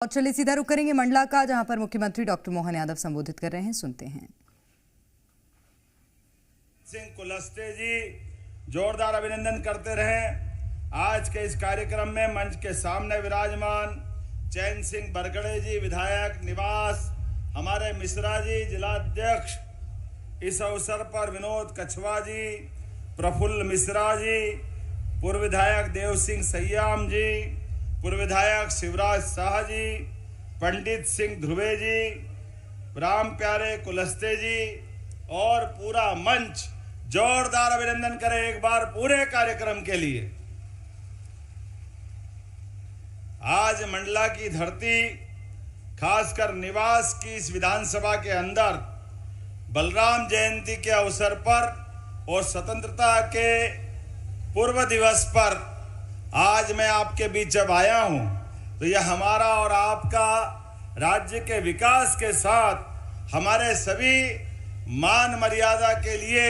और चलिए सीधा रुख करेंगे मंडला का, जहां पर मुख्यमंत्री डॉक्टर मोहन यादव संबोधित कर रहे हैं। सुनते हैं। सिंह कुलस्ते जी जोरदार अभिनंदन करते रहे। आज के इस कार्यक्रम में मंच के सामने विराजमान चैन सिंह बरगड़े जी विधायक निवास, हमारे मिश्रा जी जिलाध्यक्ष, इस अवसर पर विनोद कछवा जी, प्रफुल्ल मिश्रा जी, पूर्व विधायक देव सिंह सयाम जी, पूर्व विधायक शिवराज शाह जी, पंडित सिंह ध्रुवे जी, राम प्यारे कुलस्ते जी और पूरा मंच जोरदार अभिनंदन करें एक बार पूरे कार्यक्रम के लिए। आज मंडला की धरती, खासकर निवास की इस विधानसभा के अंदर बलराम जयंती के अवसर पर और स्वतंत्रता के पूर्व दिवस पर आज मैं आपके बीच जब आया हूं तो यह हमारा और आपका राज्य के विकास के साथ हमारे सभी मान मर्यादा के लिए,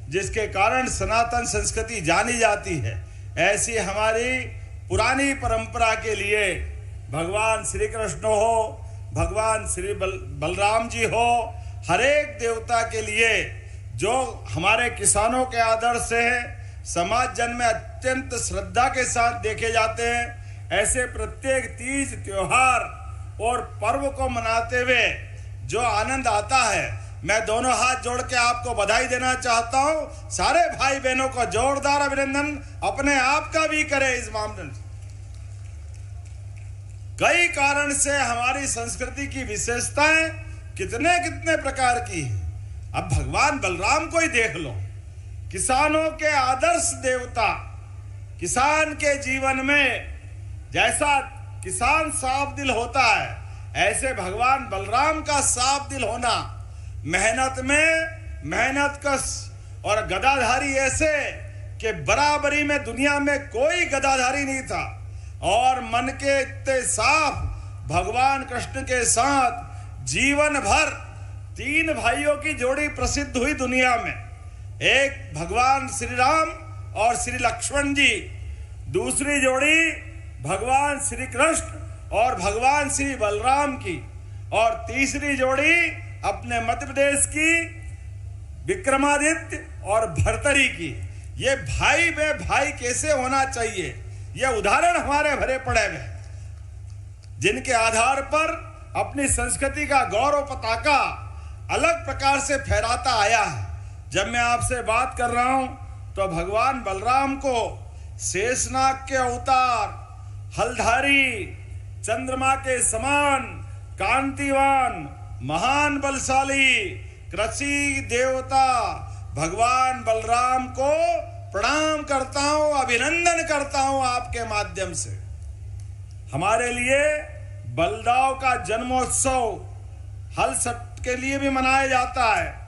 जिसके कारण सनातन संस्कृति जानी जाती है, ऐसी हमारी पुरानी परंपरा के लिए भगवान श्री कृष्ण हो, भगवान श्री बलराम जी हो, हर एक देवता के लिए जो हमारे किसानों के आदर्श से समाज जन में अत्यंत श्रद्धा के साथ देखे जाते हैं, ऐसे प्रत्येक तीज त्योहार और पर्व को मनाते हुए जो आनंद आता है, मैं दोनों हाथ जोड़ के आपको बधाई देना चाहता हूं। सारे भाई बहनों को जोरदार अभिनंदन अपने आप का भी करें। इस मामले में कई कारण से हमारी संस्कृति की विशेषताएं कितने कितने प्रकार की है। अब भगवान बलराम को ही देख लो, किसानों के आदर्श देवता, किसान के जीवन में जैसा किसान साफ दिल होता है, ऐसे भगवान बलराम का साफ दिल होना, मेहनत में मेहनत कश और गदाधारी ऐसे कि बराबरी में दुनिया में कोई गदाधारी नहीं था, और मन के इतने साफ भगवान कृष्ण के साथ जीवन भर तीन भाइयों की जोड़ी प्रसिद्ध हुई दुनिया में, एक भगवान श्री राम और श्री लक्ष्मण जी, दूसरी जोड़ी भगवान श्री कृष्ण और भगवान श्री बलराम की, और तीसरी जोड़ी अपने मध्य प्रदेश की विक्रमादित्य और भर्तरी की। ये भाई में भाई कैसे होना चाहिए, ये उदाहरण हमारे भरे पड़े हुए, जिनके आधार पर अपनी संस्कृति का गौरव पताका अलग प्रकार से फहराता आया है। जब मैं आपसे बात कर रहा हूं तो भगवान बलराम को शेषनाग के अवतार, हलधारी, चंद्रमा के समान कांतिवान, महान बलशाली कृषि देवता भगवान बलराम को प्रणाम करता हूं, अभिनंदन करता हूं आपके माध्यम से। हमारे लिए बलदाव का जन्मोत्सव हल सट के लिए भी मनाया जाता है,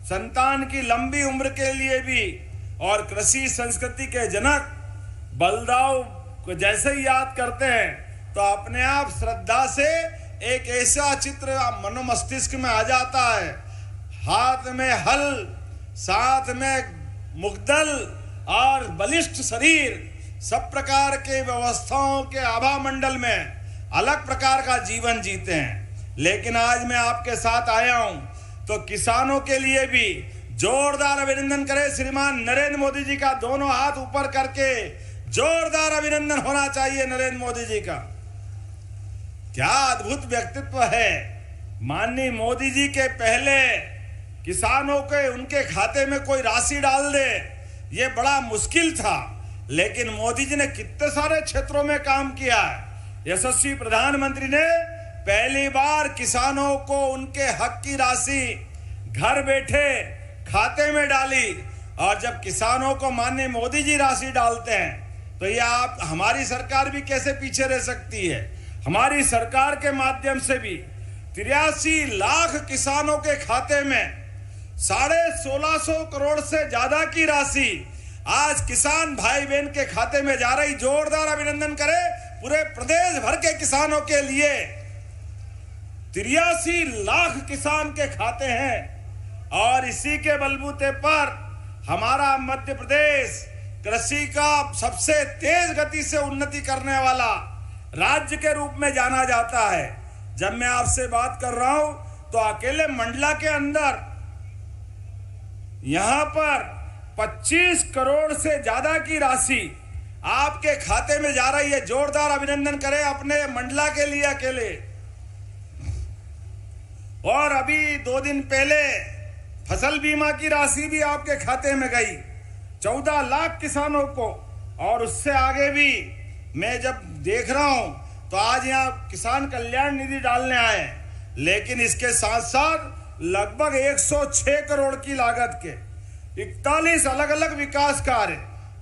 संतान की लंबी उम्र के लिए भी, और कृषि संस्कृति के जनक बलदाव को जैसे ही याद करते हैं तो अपने आप श्रद्धा से एक ऐसा चित्र मनो मस्तिष्क में आ जाता है, हाथ में हल, साथ में मुग्दल और बलिष्ठ शरीर, सब प्रकार के व्यवस्थाओं के आभा मंडल में अलग प्रकार का जीवन जीते हैं। लेकिन आज मैं आपके साथ आया हूं तो किसानों के लिए भी जोरदार अभिनंदन करें। श्रीमान नरेंद्र मोदी जी का दोनों हाथ ऊपर करके जोरदार अभिनंदन होना चाहिए नरेंद्र मोदी जी का। क्या अद्भुत व्यक्तित्व है। माननीय मोदी जी के पहले किसानों के उनके खाते में कोई राशि डाल दे, ये बड़ा मुश्किल था, लेकिन मोदी जी ने कितने सारे क्षेत्रों में काम किया है। यशस्वी प्रधानमंत्री ने पहली बार किसानों को उनके हक की राशि घर बैठे खाते में डाली, और जब किसानों को माननीय मोदी जी राशि डालते हैं तो ये आप हमारी सरकार भी कैसे पीछे रह सकती है। हमारी सरकार के माध्यम से भी 83 लाख किसानों के खाते में 1650 करोड़ से ज्यादा की राशि आज किसान भाई बहन के खाते में जा रही। जोरदार अभिनंदन करें पूरे प्रदेश भर के किसानों के लिए। 83 लाख किसान के खाते हैं, और इसी के बलबूते पर हमारा मध्य प्रदेश कृषि का सबसे तेज गति से उन्नति करने वाला राज्य के रूप में जाना जाता है। जब मैं आपसे बात कर रहा हूं तो अकेले मंडला के अंदर यहां पर 25 करोड़ से ज्यादा की राशि आपके खाते में जा रही है। जोरदार अभिनंदन करें अपने मंडला के लिए अकेले। और अभी 2 दिन पहले फसल बीमा की राशि भी आपके खाते में गई 14 लाख किसानों को। और उससे आगे भी मैं जब देख रहा हूं तो आज यहां किसान कल्याण निधि डालने आए, लेकिन इसके साथ साथ लगभग 106 करोड़ की लागत के 41 अलग अलग विकास कार्य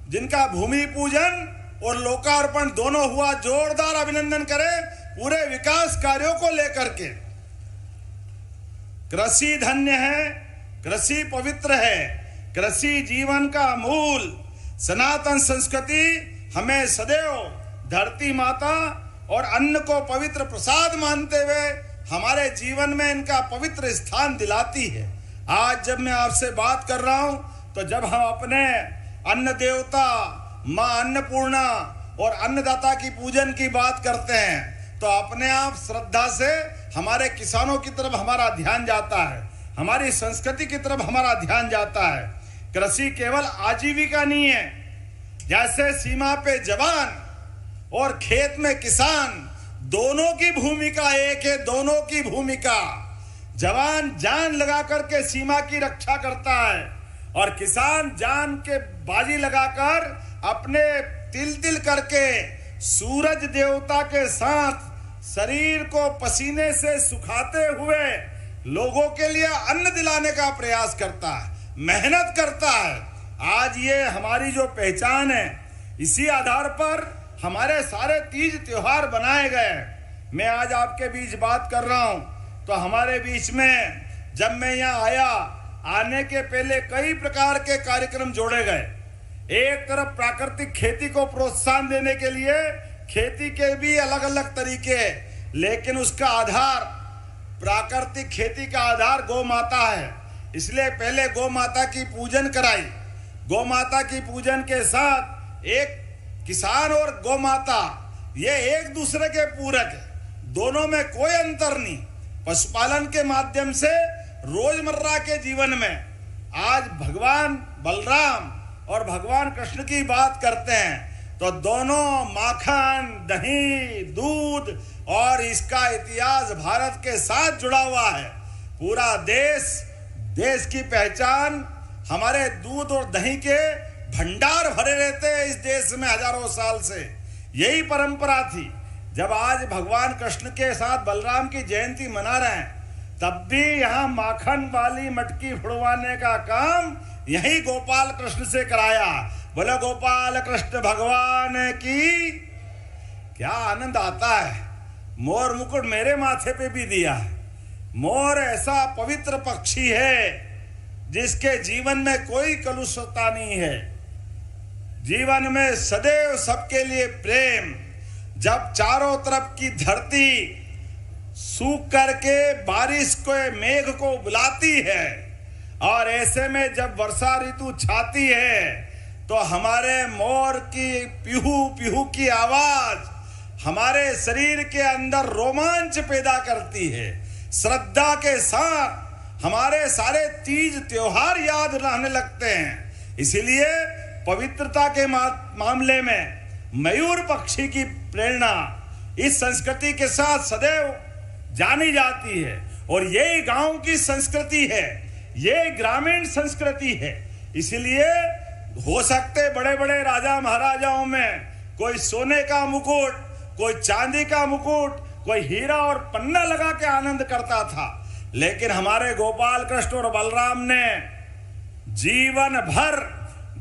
जिनका भूमि पूजन और लोकार्पण दोनों हुआ। जोरदार अभिनंदन करें पूरे विकास कार्यों को लेकर के। कृषि धन्य है, कृषि पवित्र है, कृषि जीवन का मूल। सनातन संस्कृति हमें सदैव धरती माता और अन्न को पवित्र प्रसाद मानते हुए हमारे जीवन में इनका पवित्र स्थान दिलाती है। आज जब मैं आपसे बात कर रहा हूं तो जब हम अपने अन्न देवता मां अन्नपूर्णा और अन्नदाता की पूजन की बात करते हैं तो अपने आप श्रद्धा से हमारे किसानों की तरफ हमारा ध्यान जाता है, हमारी संस्कृति की तरफ हमारा ध्यान जाता है। कृषि केवल आजीविका नहीं है, जैसे सीमा पे जवान और खेत में किसान दोनों की भूमिका एक है। दोनों की भूमिका, जवान जान लगा करके सीमा की रक्षा करता है और किसान जान के बाजी लगाकर अपने तिल तिल करके सूरज देवता के साथ शरीर को पसीने से सुखाते हुए लोगों के लिए अन्न दिलाने का प्रयास करता है, मेहनत करता है। आज ये हमारी जो पहचान है, इसी आधार पर हमारे सारे तीज त्योहार बनाए गए। मैं आज आपके बीच बात कर रहा हूं तो हमारे बीच में जब मैं यहाँ आया, आने के पहले कई प्रकार के कार्यक्रम जोड़े गए। एक तरफ प्राकृतिक खेती को प्रोत्साहन देने के लिए खेती के भी अलग अलग तरीके, लेकिन उसका आधार, प्राकृतिक खेती का आधार गौ माता है। इसलिए पहले गौ माता की पूजन कराई। गौ माता की पूजन के साथ एक किसान और गौ माता ये एक दूसरे के पूरक है, दोनों में कोई अंतर नहीं। पशुपालन के माध्यम से रोजमर्रा के जीवन में आज भगवान बलराम और भगवान कृष्ण की बात करते हैं तो दोनों माखन, दही, दूध और इसका इतिहास भारत के साथ जुड़ा हुआ है। पूरा देश की पहचान हमारे दूध और दही के भंडार भरे रहते हैं इस देश में हजारों साल से। यही परंपरा थी। जब आज भगवान कृष्ण के साथ बलराम की जयंती मना रहे हैं तब भी यहाँ माखन वाली मटकी फुड़वाने का काम यही गोपाल कृष्ण से कराया। बोले गोपाल कृष्ण भगवान की। क्या आनंद आता है। मोर मुकुट मेरे माथे पे भी दिया है। मोर ऐसा पवित्र पक्षी है जिसके जीवन में कोई कलुषता नहीं है, जीवन में सदैव सबके लिए प्रेम। जब चारों तरफ की धरती सूख करके बारिश को, मेघ को बुलाती है और ऐसे में जब वर्षा ऋतु छाती है तो हमारे मोर की पिहू पिहू की आवाज हमारे शरीर के अंदर रोमांच पैदा करती है। श्रद्धा के साथ हमारे सारे तीज त्योहार याद रहने लगते हैं। इसीलिए पवित्रता के मामले में मयूर पक्षी की प्रेरणा इस संस्कृति के साथ सदैव जानी जाती है। और यही गांव की संस्कृति है, ये ग्रामीण संस्कृति है। इसलिए हो सकते बड़े बड़े राजा महाराजाओं में कोई सोने का मुकुट, कोई चांदी का मुकुट, कोई हीरा और पन्ना लगा के आनंद करता था, लेकिन हमारे गोपाल कृष्ण और बलराम ने जीवन भर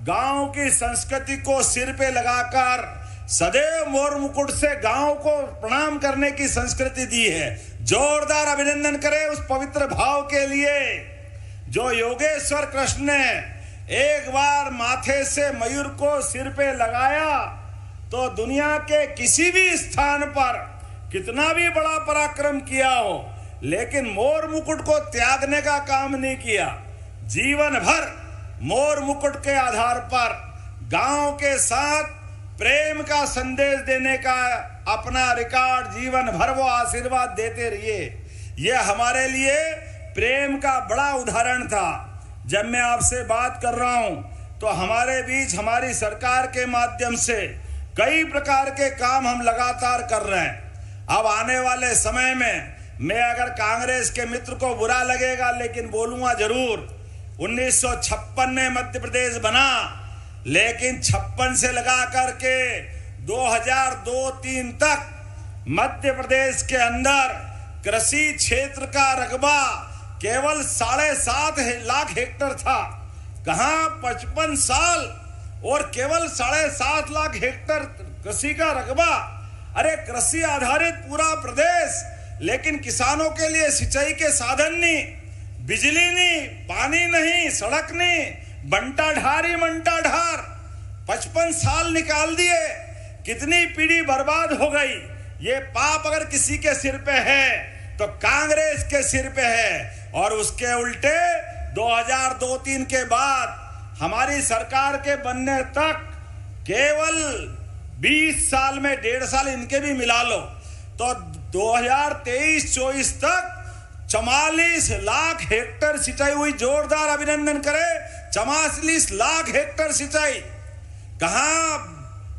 गांव की संस्कृति को सिर पे लगाकर सदैव मोर मुकुट से गांव को प्रणाम करने की संस्कृति दी है। जोरदार अभिनंदन करें उस पवित्र भाव के लिए जो योगेश्वर कृष्ण ने एक बार माथे से मयूर को सिर पे लगाया तो दुनिया के किसी भी स्थान पर कितना भी बड़ा पराक्रम किया हो, लेकिन मोर मुकुट को त्यागने का काम नहीं किया। जीवन भर मोर मुकुट के आधार पर गांव के साथ प्रेम का संदेश देने का अपना रिकॉर्ड जीवन भर वो आशीर्वाद देते रहिए। ये हमारे लिए प्रेम का बड़ा उदाहरण था। जब मैं आपसे बात कर रहा हूं तो हमारे बीच हमारी सरकार के माध्यम से कई प्रकार के काम हम लगातार कर रहे हैं। अब आने वाले समय में मैं अगर कांग्रेस के मित्र को बुरा लगेगा लेकिन बोलूंगा जरूर। 1956 में मध्य प्रदेश बना, लेकिन 56 से लगा करके 2002-03 तक मध्य प्रदेश के अंदर कृषि क्षेत्र का रकबा केवल 7.5 लाख हेक्टेयर था। कहां 55 साल और केवल 7.5 लाख हेक्टेयर कृषि का रकबा। अरे कृषि आधारित पूरा प्रदेश, लेकिन किसानों के लिए सिंचाई के साधन नहीं, बिजली नहीं, पानी नहीं, सड़क नहीं, बंटा ढार ही बंटा ढार। 55 साल निकाल दिए, कितनी पीढ़ी बर्बाद हो गई। ये पाप अगर किसी के सिर पे है तो कांग्रेस के सिर पे है। और उसके उल्टे 2002-03 के बाद हमारी सरकार के बनने तक केवल 20 साल में 1.5 साल इनके भी मिला लो तो 2023-24 तक 44 लाख हेक्टेयर सिंचाई हुई। जोरदार अभिनंदन करें। 44 लाख हेक्टेयर सिंचाई। कहां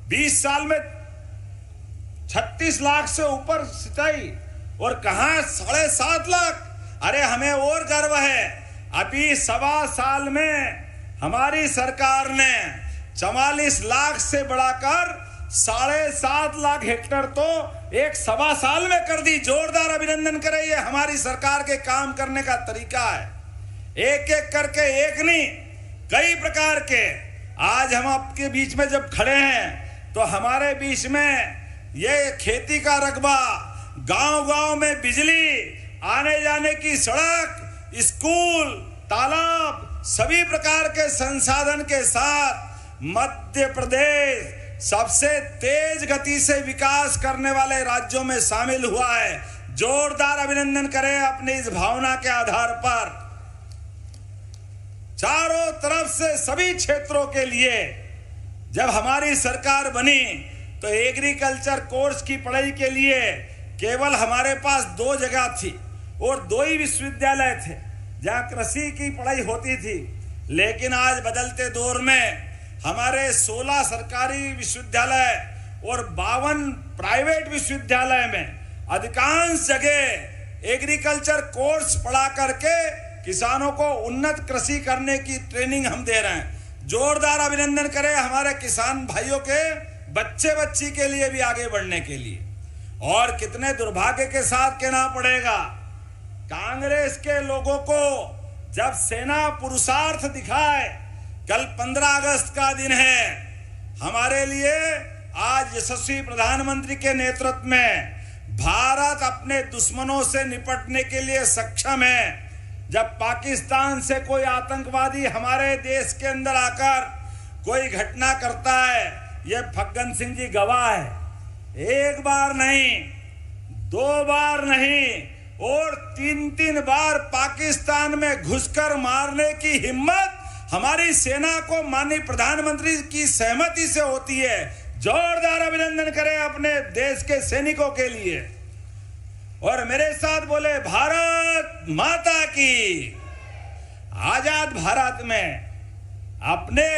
20 साल में 36 लाख से ऊपर सिंचाई और कहां 7.5 लाख। अरे हमें और गर्व है, अभी 1.25 साल में हमारी सरकार ने 44 लाख से बढ़ाकर 7.5 लाख हेक्टेयर तो 1.25 साल में कर दी। जोरदार अभिनंदन करें। ये हमारी सरकार के काम करने का तरीका है। एक एक करके, एक नहीं कई प्रकार के। आज हम आपके बीच में जब खड़े हैं तो हमारे बीच में ये खेती का रकबा, गांव-गांव में बिजली, आने जाने की सड़क, स्कूल, तालाब, सभी प्रकार के संसाधन के साथ मध्य प्रदेश सबसे तेज गति से विकास करने वाले राज्यों में शामिल हुआ है। जोरदार अभिनंदन करें अपनी इस भावना के आधार पर। चारों तरफ से सभी क्षेत्रों के लिए जब हमारी सरकार बनी तो एग्रीकल्चर कोर्स की पढ़ाई के लिए केवल हमारे पास 2 जगह थी और 2 ही विश्वविद्यालय थे जहां कृषि की पढ़ाई होती थी। लेकिन आज बदलते दौर में हमारे 16 सरकारी विश्वविद्यालय और 52 प्राइवेट विश्वविद्यालय में अधिकांश जगह एग्रीकल्चर कोर्स पढ़ा करके किसानों को उन्नत कृषि करने की ट्रेनिंग हम दे रहे हैं। जोरदार अभिनंदन करें हमारे किसान भाइयों के बच्चे बच्ची के लिए भी आगे बढ़ने के लिए। और कितने दुर्भाग्य के साथ कहना पड़ेगा, कांग्रेस के लोगों को जब सेना पुरुषार्थ दिखाए, कल 15 अगस्त का दिन है हमारे लिए। आज यशस्वी प्रधानमंत्री के नेतृत्व में भारत अपने दुश्मनों से निपटने के लिए सक्षम है। जब पाकिस्तान से कोई आतंकवादी हमारे देश के अंदर आकर कोई घटना करता है, ये फग्गन सिंह जी गवाह है। 1 बार नहीं, 2 बार नहीं और 3-3 बार पाकिस्तान में घुसकर मारने की हिम्मत हमारी सेना को माननीय प्रधानमंत्री की सहमति से होती है। जोरदार अभिनंदन करें अपने देश के सैनिकों के लिए। और मेरे साथ बोले भारत माता की। आजाद भारत में अपने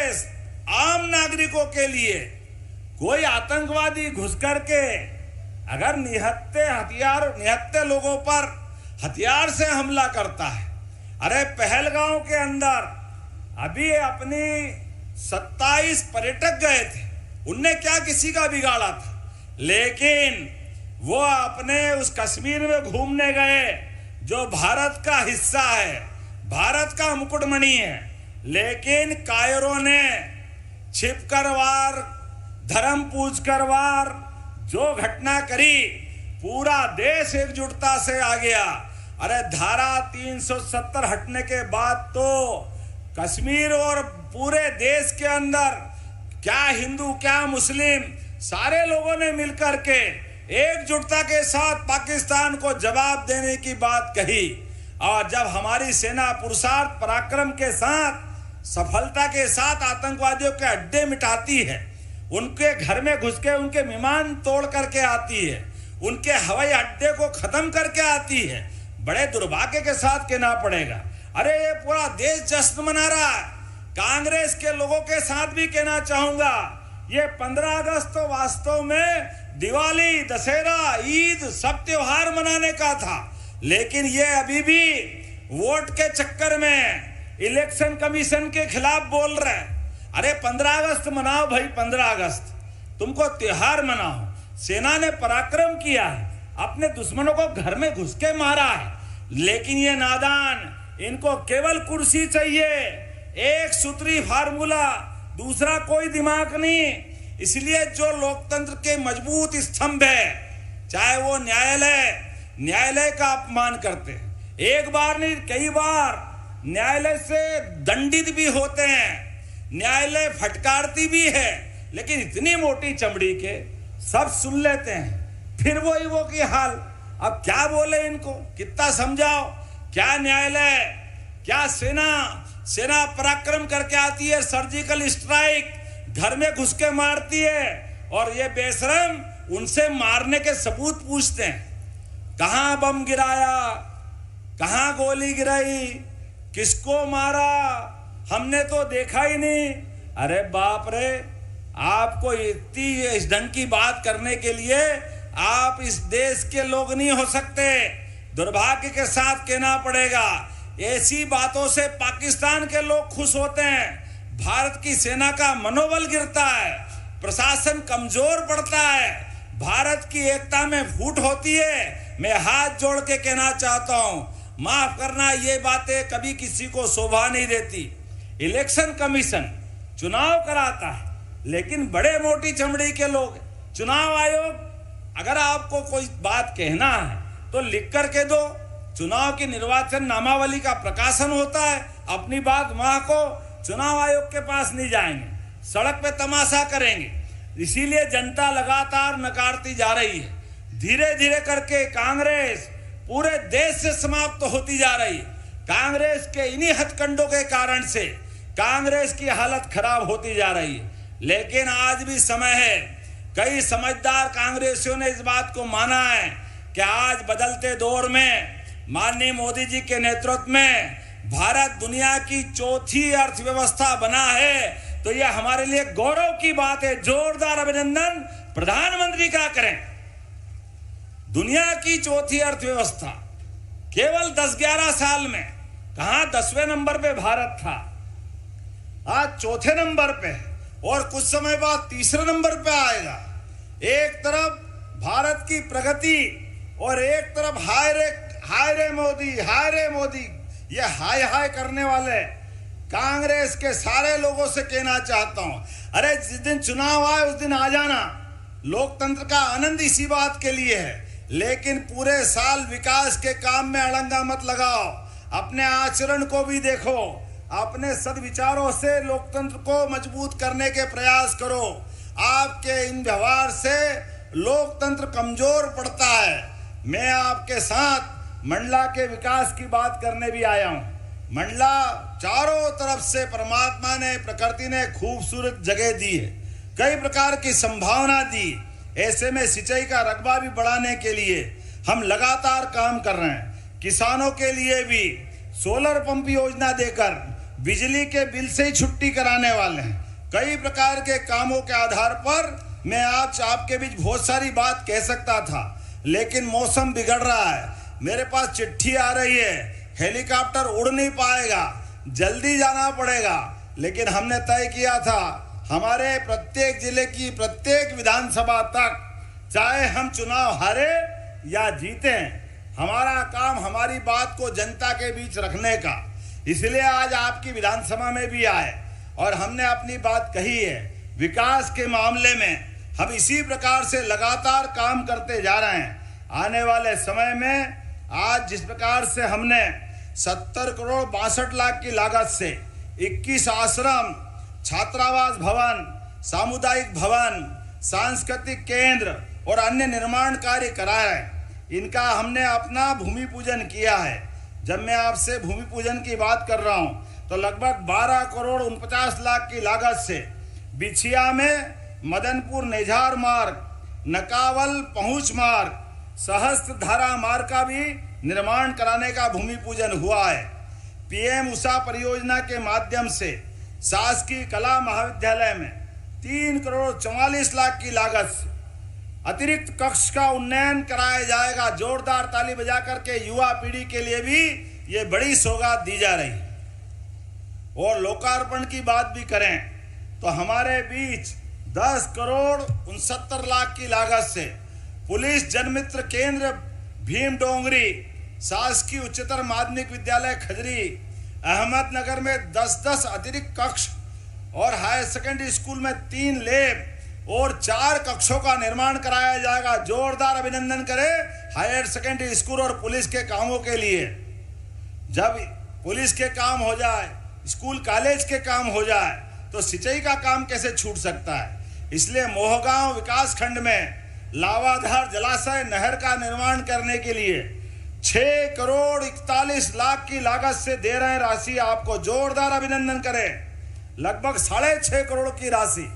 आम नागरिकों के लिए कोई आतंकवादी घुस करके अगर निहत्ते लोगों पर हथियार से हमला करता है। अरे पहलगांव के अंदर अभी अपनी 27 पर्यटक गए थे, उनने क्या किसी का बिगाड़ा था, लेकिन वो अपने उस कश्मीर में घूमने गए जो भारत का हिस्सा है, भारत का मुकुटमणि है। लेकिन कायरों ने छिपकर वार, धर्म पूजकर वार जो घटना करी, पूरा देश एकजुटता से आ गया। अरे धारा 370 हटने के बाद तो कश्मीर और पूरे देश के अंदर क्या हिंदू क्या मुस्लिम सारे लोगों ने मिलकर के एकजुटता के साथ पाकिस्तान को जवाब देने की बात कही। और जब हमारी सेना पुरुषार्थ पराक्रम के साथ सफलता के साथ आतंकवादियों के अड्डे मिटाती है उनके घर में घुस के उनके विमान तोड़ करके आती है, उनके हवाई अड्डे को खत्म करके आती है। बड़े दुर्भाग्य के साथ कहना पड़ेगा। अरे ये पूरा देश जश्न मना रहा है। कांग्रेस के लोगों के साथ भी कहना चाहूंगा, ये 15 अगस्त तो वास्तव में दिवाली, दशहरा, ईद सब त्योहार मनाने का था, लेकिन ये अभी भी वोट के चक्कर में इलेक्शन कमीशन के खिलाफ बोल रहे हैं। अरे 15 अगस्त मनाओ भाई, 15 अगस्त तुमको त्योहार मनाओ। सेना ने पराक्रम किया है, अपने दुश्मनों को घर में घुस के मारा है, लेकिन ये नादान, इनको केवल कुर्सी चाहिए, एक सूत्री फार्मूला, दूसरा कोई दिमाग नहीं। इसलिए जो लोकतंत्र के मजबूत स्तंभ है, चाहे वो न्यायालय का अपमान करते हैं, एक बार नहीं कई बार न्यायालय से दंडित भी होते हैं, न्यायालय फटकारती भी है, लेकिन इतनी मोटी चमड़ी के सब सुन लेते हैं। फिर वही वो की हाल। अब क्या बोले इनको, कितना समझाओ? क्या न्यायालय, क्या सेना पराक्रम करके आती है, सर्जिकल स्ट्राइक, घर में घुस के मारती है, और ये बेशरम उनसे मारने के सबूत पूछते हैं। कहां बम गिराया, कहां गोली गिराई, किसको मारा, हमने तो देखा ही नहीं। अरे बाप रे, आपको इतनी इस ढंग की बात करने के लिए आप इस देश के लोग नहीं हो सकते। दुर्भाग्य के साथ कहना पड़ेगा, ऐसी बातों से पाकिस्तान के लोग खुश होते हैं, भारत की सेना का मनोबल गिरता है, प्रशासन कमजोर पड़ता है, भारत की एकता में फूट होती है। मैं हाथ जोड़ के कहना चाहता हूं, माफ करना, ये बातें कभी किसी को शोभा नहीं देती। इलेक्शन कमीशन चुनाव कराता है, लेकिन बड़े मोटी चमड़ी के लोग। चुनाव आयोग, अगर आपको कोई बात कहना है तो लिख करके दो। चुनाव की निर्वाचन नामावली का प्रकाशन होता है, अपनी बात वहां को चुनाव आयोग के पास नहीं जाएंगे, सड़क पे तमाशा करेंगे। इसीलिए जनता लगातार नकारती जा रही है। धीरे धीरे करके कांग्रेस पूरे देश से समाप्त होती जा रही है। कांग्रेस के इन्हीं हथकंडों के कारण से कांग्रेस की हालत खराब होती जा रही है। लेकिन आज भी समय है, कई समझदार कांग्रेसियों ने इस बात को माना है कि आज बदलते दौर में माननीय मोदी जी के नेतृत्व में भारत दुनिया की चौथी अर्थव्यवस्था बना है, तो यह हमारे लिए गौरव की बात है। जोरदार अभिनंदन प्रधानमंत्री का करें। दुनिया की चौथी अर्थव्यवस्था केवल 10-11 साल में, कहां 10वें नंबर पे भारत था, आज चौथे नंबर पे, और कुछ समय बाद तीसरे नंबर पे आएगा। एक तरफ भारत की प्रगति और एक तरफ हाय रे मोदी, ये हाय करने वाले कांग्रेस के सारे लोगों से कहना चाहता हूं, अरे जिस दिन चुनाव आए उस दिन आ जाना। लोकतंत्र का आनंद इसी बात के लिए है, लेकिन पूरे साल विकास के काम में अड़ंगा मत लगाओ। अपने आचरण को भी देखो, अपने सद्विचारों से लोकतंत्र को मजबूत करने के प्रयास करो। आपके इन व्यवहार से लोकतंत्र कमजोर पड़ता है। मैं आपके साथ मंडला के विकास की बात करने भी आया हूं। मंडला चारों तरफ से परमात्मा ने, प्रकृति ने खूबसूरत जगह दी है, कई प्रकार की संभावना दी। ऐसे में सिंचाई का रकबा भी बढ़ाने के लिए हम लगातार काम कर रहे हैं। किसानों के लिए भी सोलर पंप योजना देकर बिजली के बिल से ही छुट्टी कराने वाले हैं। कई प्रकार के कामों के आधार पर मैं आज आपके बीच बहुत सारी बात कह सकता था, लेकिन मौसम बिगड़ रहा है। मेरे पास चिट्ठी आ रही है, हेलीकॉप्टर उड़ नहीं पाएगा, जल्दी जाना पड़ेगा। लेकिन हमने तय किया था, हमारे प्रत्येक जिले की प्रत्येक विधानसभा तक, चाहे हम चुनाव हारे या जीते, हमारा काम हमारी बात को जनता के बीच रखने का। इसलिए आज आपकी विधानसभा में भी आए और हमने अपनी बात कही है। विकास के मामले में हम इसी प्रकार से लगातार काम करते जा रहे हैं। आने वाले समय में आज जिस प्रकार से हमने 70 करोड़ 62 लाख की लागत से 21 आश्रम, छात्रावास भवन, सामुदायिक भवन, सांस्कृतिक केंद्र और अन्य निर्माण कार्य कराए, इनका हमने अपना भूमि पूजन किया है। जब मैं आपसे भूमि पूजन की बात कर रहा हूं तो लगभग 12 करोड़ 49 लाख की लागत से बिछिया में मदनपुर नेजार मार्ग, नकावल पहुंच मार्ग, सहस्त्र धारा मार्ग का भी निर्माण कराने का भूमि पूजन हुआ है। पीएम उषा परियोजना के माध्यम से शासकीय कला महाविद्यालय में 3 करोड़ 44 लाख की लागत से अतिरिक्त कक्ष का उन्नयन कराया जाएगा। जोरदार ताली बजा करके युवा पीढ़ी के लिए भी ये बड़ी सौगात दी जा रही है। और लोकार्पण की बात भी करें तो हमारे बीच 10 करोड़ 69 लाख की लागत से पुलिस जनमित्र केंद्र भीम डोंगरी, शासकीय उच्चतर माध्यमिक विद्यालय खजरी, अहमदनगर में 10-10 अतिरिक्त कक्ष और हायर सेकेंडरी स्कूल में 3 लैब और 4 कक्षों का निर्माण कराया जाएगा। जोरदार अभिनंदन करें हायर सेकेंडरी स्कूल और पुलिस के कामों के लिए। जब पुलिस के काम हो जाए, स्कूल कॉलेज के काम हो जाए, तो सिंचाई का काम कैसे छूट सकता है। इसलिए मोहगांव विकास खंड में लावाधार जलाशय नहर का निर्माण करने के लिए 6 करोड़ 41 लाख की लागत से दे रहे हैं राशि। आपको जोरदार अभिनंदन करें। लगभग 6.5 करोड़ की राशि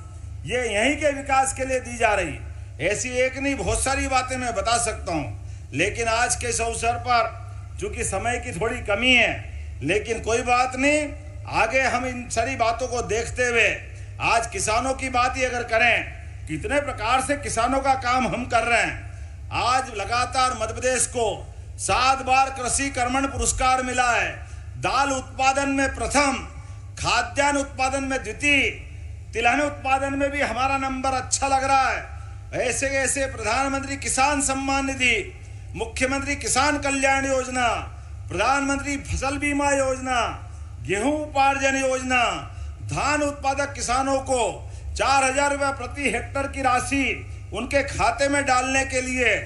ये यहीं के विकास के लिए दी जा रही। ऐसी एक नहीं, बहुत सारी बातें मैं बता सकता हूँ, लेकिन आज के इस अवसर पर चूंकि समय की थोड़ी कमी है, लेकिन कोई बात नहीं, आगे हम इन सारी बातों को देखते हुए आज किसानों की बात ही अगर करें, कितने प्रकार से किसानों का काम हम कर रहे हैं। आज लगातार मध्य प्रदेश को 7 बार कृषि कर्मण पुरस्कार मिला है। दाल उत्पादन में प्रथम, खाद्यान्न उत्पादन में द्वितीय, तिलहन उत्पादन में भी हमारा नंबर अच्छा लग रहा है। ऐसे ऐसे प्रधानमंत्री किसान सम्मान निधि, मुख्यमंत्री किसान कल्याण योजना, प्रधानमंत्री फसल बीमा योजना, गेहूं उपार्जन योजना, धान उत्पादक किसानों को 4,000 रुपये प्रति हेक्टर की राशि उनके खाते में डालने के लिए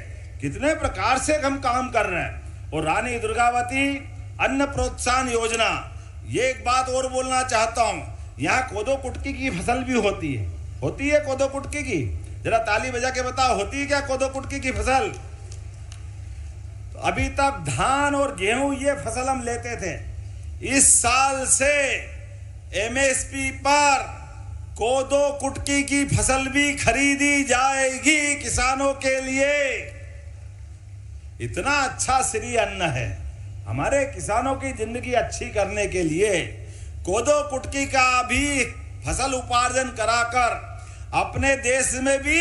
कितने प्रकार से हम काम कर रहे हैं। और रानी दुर्गावती अन्न प्रोत्साहन योजना, ये एक बात और बोलना चाहता हूँ, यहाँ कोदो कुटकी की फसल भी होती है कोदो कुटकी की। जरा ताली बजा के बताओ, होती है क्या कोदो कुटकी की फसल? तो अभी तक धान और गेहूं ये फसल हम लेते थे। इस साल से एमएसपी पर कोदो कुटकी की फसल भी खरीदी जाएगी किसानों के लिए। इतना अच्छा श्री अन्न है हमारे किसानों की जिंदगी अच्छी करने के लिए। कोदो कुटकी का भी फसल उपार्जन कराकर अपने देश में भी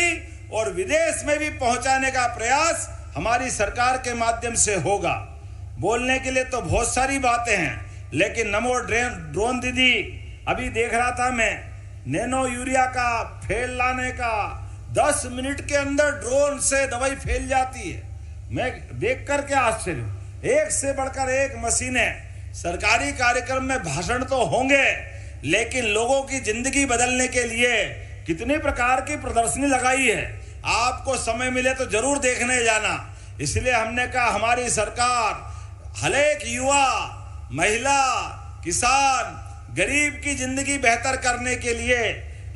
और विदेश में भी पहुंचाने का प्रयास हमारी सरकार के माध्यम से होगा। बोलने के लिए तो बहुत सारी बातें हैं, लेकिन नमो ड्रोन दीदी, अभी देख रहा था मैं, नैनो यूरिया का फेल लाने का 10 मिनट के अंदर ड्रोन से दवाई फैल जाती है। मैं देख करके आश्चर्य, एक से बढ़कर एक मशीनें। सरकारी कार्यक्रम में भाषण तो होंगे, लेकिन लोगों की जिंदगी बदलने के लिए कितने प्रकार की प्रदर्शनी लगाई है। आपको समय मिले तो जरूर देखने जाना। इसलिए हमने कहा हमारी सरकार हर एक युवा, महिला, किसान, गरीब की जिंदगी बेहतर करने के लिए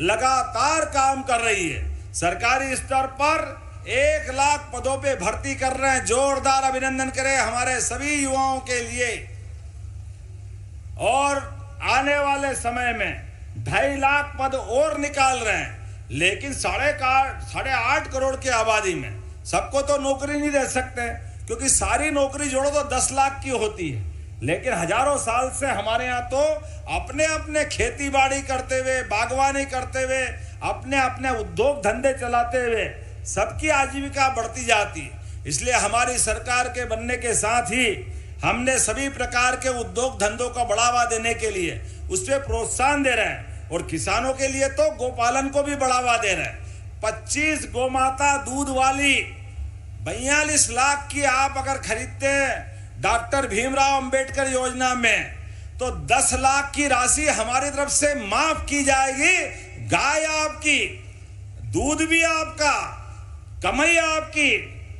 लगातार काम कर रही है। सरकारी स्तर पर 1 लाख पदों पे भर्ती कर रहे हैं। जोरदार अभिनंदन करें हमारे सभी युवाओं के लिए। और आने वाले समय में 2.5 लाख पद और निकाल रहे हैं। लेकिन 8.5 करोड़ की आबादी में सबको तो नौकरी नहीं दे सकते, क्योंकि सारी नौकरी जोड़ो तो 10 लाख की होती है। लेकिन हजारों साल से हमारे यहाँ तो अपने अपने खेती बाड़ी करते हुए, बागवानी करते हुए, अपने अपने उद्योग धंधे चलाते हुए सबकी आजीविका बढ़ती जाती है। इसलिए हमारी सरकार के बनने के साथ ही हमने सभी प्रकार के उद्योग धंधों को बढ़ावा देने के लिए उस पर प्रोत्साहन दे रहे हैं। और किसानों के लिए तो गोपालन को भी बढ़ावा दे रहे हैं। 25 गोमाता दूध वाली 42 लाख की आप अगर खरीदते हैं डॉक्टर भीमराव अंबेडकर योजना में, तो 10 लाख की राशि हमारी तरफ से माफ की जाएगी। गाय आपकी, दूध भी आपका, कमाई आपकी,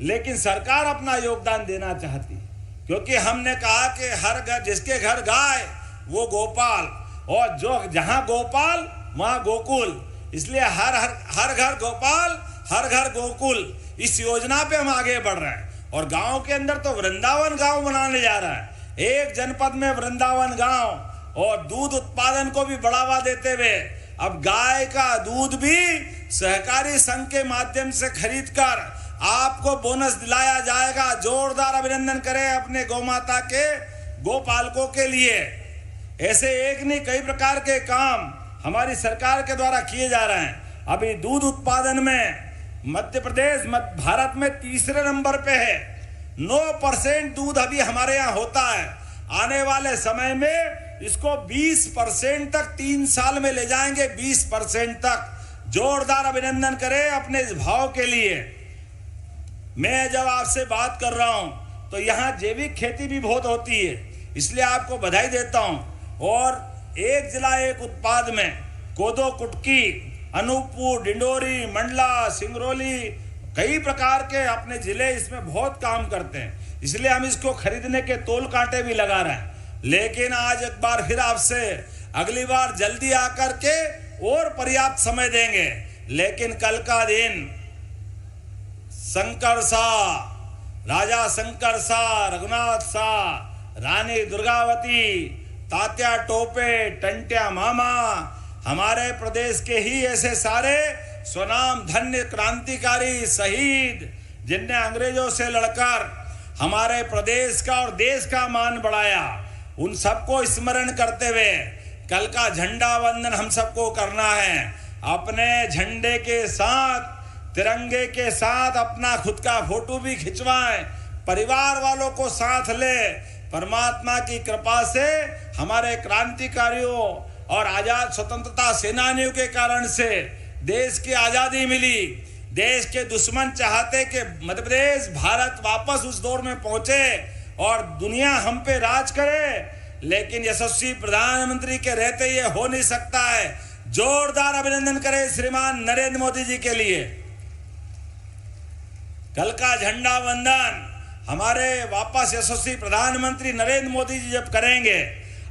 लेकिन सरकार अपना योगदान देना चाहती, क्योंकि हमने कहा कि हर घर, जिसके घर गाय वो गोपाल, और जो जहां गोपाल वहां गोकुल। इसलिए हर घर गोपाल, हर घर गोकुल, इस योजना पे हम आगे बढ़ रहे हैं। और गांव के अंदर तो वृंदावन गांव बनाने जा रहा है। एक जनपद में वृंदावन गांव, और दूध उत्पादन को भी बढ़ावा देते हुए अब गाय का दूध भी सहकारी संघ के माध्यम से खरीदकर आपको बोनस दिलाया जाएगा। जोरदार अभिनंदन करें अपने गौमाता के गोपालकों के लिए। ऐसे एक नहीं कई प्रकार के काम हमारी सरकार के द्वारा किए जा रहे हैं। अभी दूध उत्पादन में मध्य प्रदेश भारत में तीसरे नंबर पे है। 9% दूध अभी हमारे यहाँ होता है। आने वाले समय में इसको 20% तक 3 साल में ले जाएंगे, 20% तक। जोरदार अभिनंदन करें अपने इस भाव के लिए। मैं जब आपसे बात कर रहा हूं तो यहाँ जैविक खेती भी बहुत होती है, इसलिए आपको बधाई देता हूं। और एक जिला एक उत्पाद में कोदो कुटकी, अनूपपुर, डिंडोरी, मंडला, सिंगरौली, कई प्रकार के अपने जिले इसमें बहुत काम करते हैं, इसलिए हम इसको खरीदने के तोल कांटे भी लगा रहे हैं। लेकिन आज एक बार फिर आपसे अगली बार जल्दी आकर के और पर्याप्त समय देंगे। लेकिन कल का दिन शंकर शाह, राजा शंकर शाह, रघुनाथ शाह, रानी दुर्गावती, तात्या टोपे, टंट्या मामा, हमारे प्रदेश के ही ऐसे सारे स्वनाम धन्य क्रांतिकारी शहीद जिनने अंग्रेजों से लड़कर हमारे प्रदेश का और देश का मान बढ़ाया, उन सबको स्मरण करते हुए कल का झंडा वंदन हम सबको करना है। अपने झंडे के साथ, तिरंगे के साथ अपना खुद का फोटो भी खिंचवाएं, परिवार वालों को साथ ले। परमात्मा की कृपा से हमारे क्रांतिकारियों और आजाद स्वतंत्रता सेनानियों के कारण से देश की आजादी मिली। देश के दुश्मन चाहते कि मध्य प्रदेश, भारत वापस उस दौर में पहुंचे और दुनिया हम पे राज करे, लेकिन यशस्वी प्रधानमंत्री के रहते ये हो नहीं सकता है। जोरदार अभिनंदन करें श्रीमान नरेंद्र मोदी जी के लिए। कल का झंडा वंदन हमारे वापस यशस्वी प्रधानमंत्री नरेंद्र मोदी जी जब करेंगे,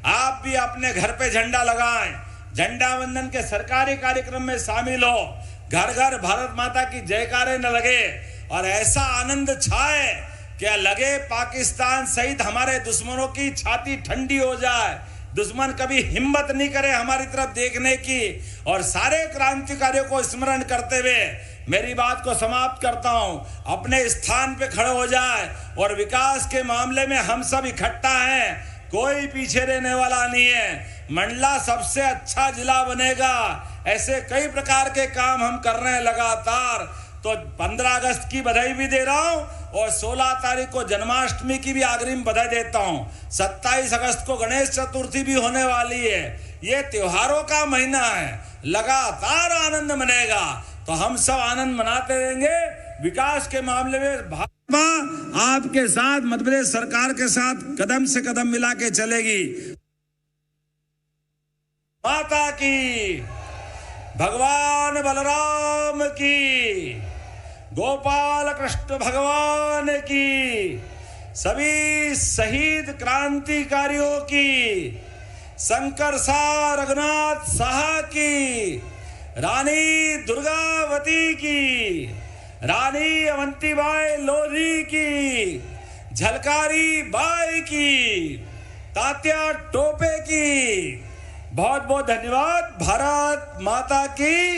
आप भी अपने घर पे झंडा लगाएं, झंडा वंदन के सरकारी कार्यक्रम में शामिल हो, घर घर भारत माता की जयकारे न लगे और ऐसा आनंद छाए क्या लगे पाकिस्तान सहित हमारे दुश्मनों की छाती ठंडी हो जाए, दुश्मन कभी हिम्मत नहीं करे हमारी तरफ देखने की। और सारे क्रांतिकारियों को स्मरण करते हुए मेरी बात को समाप्त करता हूं। अपने स्थान पे खड़े हो जाए और विकास के मामले में हम सब इकट्ठा हैं, कोई पीछे रहने वाला नहीं है। मंडला सबसे अच्छा जिला बनेगा, ऐसे कई प्रकार के काम हम कर रहे हैं लगातार। तो 15 अगस्त की बधाई भी दे रहा हूं और 16 तारीख को जन्माष्टमी की भी अग्रिम बधाई देता हूं। 27 अगस्त को गणेश चतुर्थी भी होने वाली है। ये त्योहारों का महीना है, लगातार आनंद मनेगा, तो हम सब आनंद मनाते रहेंगे। विकास के मामले में भाजपा आपके साथ, मध्य प्रदेश सरकार के साथ कदम से कदम मिला के चलेगी। माता की, भगवान बलराम की, गोपाल कृष्ण भगवान की, सभी शहीद क्रांतिकारियों की, शंकर शाह, रघुनाथ शाह की, रानी दुर्गावती की, रानी अवंतीबाई लोधी की, झलकारी बाई की, तात्या टोपे की। बहुत बहुत धन्यवाद। भारत माता की